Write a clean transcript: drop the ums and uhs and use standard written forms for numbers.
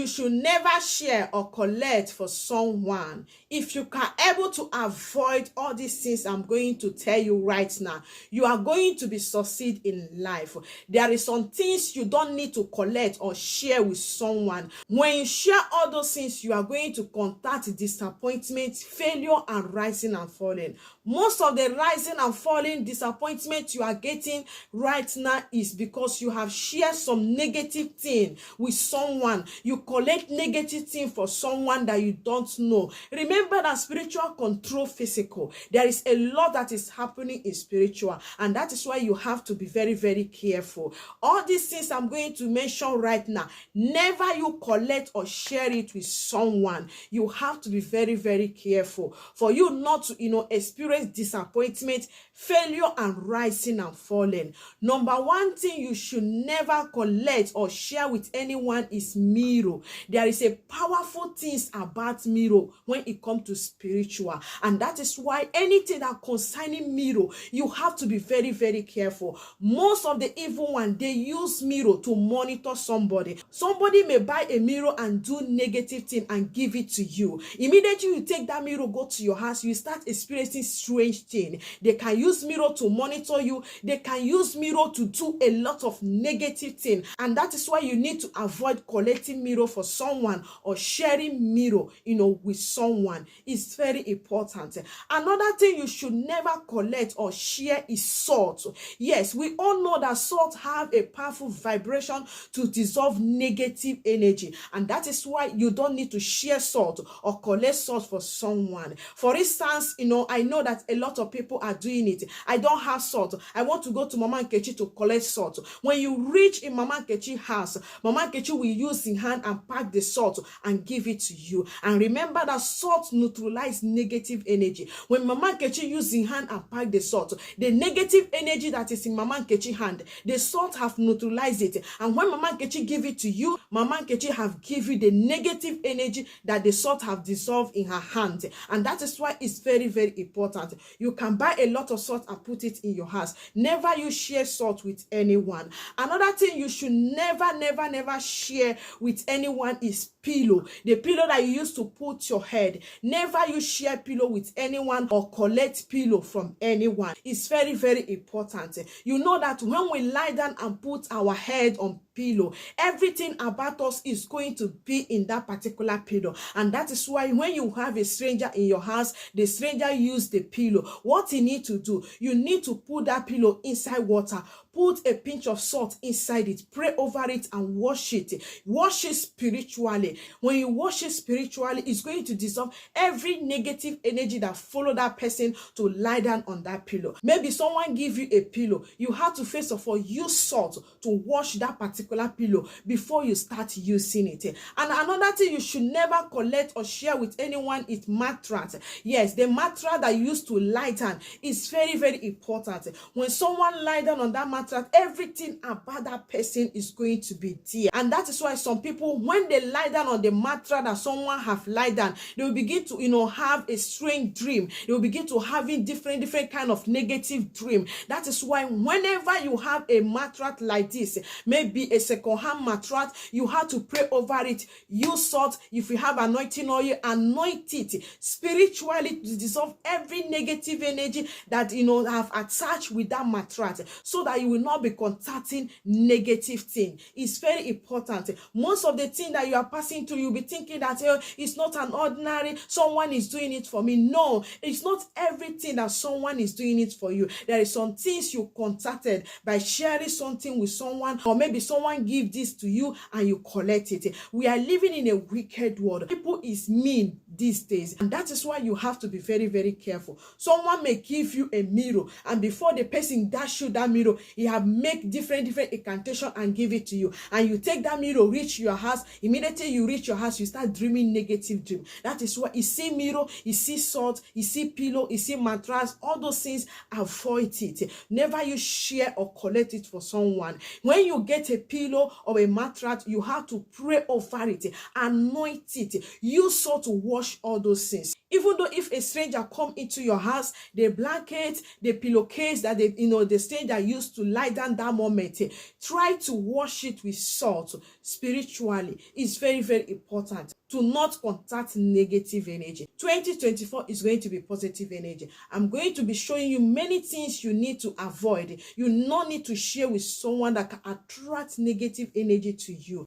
you should never share or collect for someone. If you are able to avoid all these things I'm going to tell you right now, you are going to be succeed in life. There is some things you don't need to collect or share with someone. When you share all those things, you are going to contact disappointment, failure, and rising and falling. Most of the rising and falling disappointment you are getting right now is because you have shared some negative thing with someone. You collect negative thing for someone that you don't know. Remember that spiritual control physical. There is a lot that is happening in spiritual, and that is why you have to be very, very careful. All these things I'm going to mention right now, never you collect or share it with someone. You have to be very, very careful for you not to, experience disappointment, failure, and rising and falling. Number one thing you should never collect or share with anyone is mirror. There is a powerful things about mirror when it comes to spiritual, and that is why anything that concerning mirror, you have to be very, very careful. Most of the evil one, they use mirror to monitor somebody. Somebody may buy a mirror and do negative thing and give it to you. Immediately you take that mirror, go to your house, you start experiencing strange thing. They can use mirror to monitor you. They can use mirror to do a lot of negative thing, and that is why you need to avoid collecting mirror for someone or sharing mirror, with someone. It's very important. Another thing you should never collect or share is salt. Yes, we all know that salt have a powerful vibration to dissolve negative energy, and that is why you don't need to share salt or collect salt for someone. For instance, I know that a lot of people are doing it. I don't have salt. I want to go to Mama Nkechi to collect salt. When you reach in Mama Nkechi's house, Mama Nkechi will use his hand and pack the salt and give it to you. And remember that salt neutralizes negative energy. When Mama Nkechi uses his hand and pack the salt, the negative energy that is in Mama Nkechi's hand, the salt have neutralized it. And when Mama Nkechi give it to you, Mama Nkechi have give you the negative energy that the salt have dissolved in her hand. And that is why it's very, very important. You can buy a lot of salt and put it in your house. Never you share salt with anyone. Another thing you should never, never, never share with anyone is pillow. The pillow that you use to put your head. Never you share pillow with anyone or collect pillow from anyone. It's very, very important. You know that when we lie down and put our head on pillow, everything about us is going to be in that particular pillow. And that is why when you have a stranger in your house, the stranger use the pillow. What you need to do, you need to put that pillow inside water. Put a pinch of salt inside it. Pray over it and wash it. Wash it spiritually. When you wash it spiritually, it's going to dissolve every negative energy that follow that person to lie down on that pillow. Maybe someone give you a pillow. You have to first of all use salt to wash that particular pillow before you start using it. And another thing you should never collect or share with anyone is mattress. Yes, the mattress that you use to lie down is very, very important. When someone lie down on that mattress, everything about that person is going to be there. And that is why some people, when they lie down on the mattress that someone have lie down, they will begin to have a strange dream. They will begin to having different kind of negative dream. That is why whenever you have a mattress like this, maybe a second-hand mattress, you have to pray over it. Use salt. If you have anointing oil, anoint it spiritually to dissolve every negative energy that have attached with that mattress, so that you will not be contacting negative thing. It's very important. Most of the thing that you are passing through, you'll be thinking that it's not an ordinary, someone is doing it for me. No, it's not everything that someone is doing it for you. There is some things you contacted by sharing something with someone, or maybe someone give this to you and you collect it. We are living in a wicked world. People is mean these days, and that is why you have to be very, very careful. Someone may give you a mirror, and before the person dash you that mirror, he have make different incantation and give it to you, and you take that mirror, reach your house. Immediately you reach your house, you start dreaming negative dream. That is why you see mirror, you see salt, you see pillow, you see mattress, all those things, avoid it. Never you share or collect it for someone. When you get a pillow or a mattress, you have to pray over it, anoint it, use salt to wash all those things. Even though if a stranger come into your house, the blanket, the pillowcase that the stranger used to lie down that moment, try to wash it with salt spiritually. It's very, very important to not contact negative energy. 2024 is going to be positive energy. I'm going to be showing you many things you need to avoid. You not need to share with someone that can attract negative energy to you.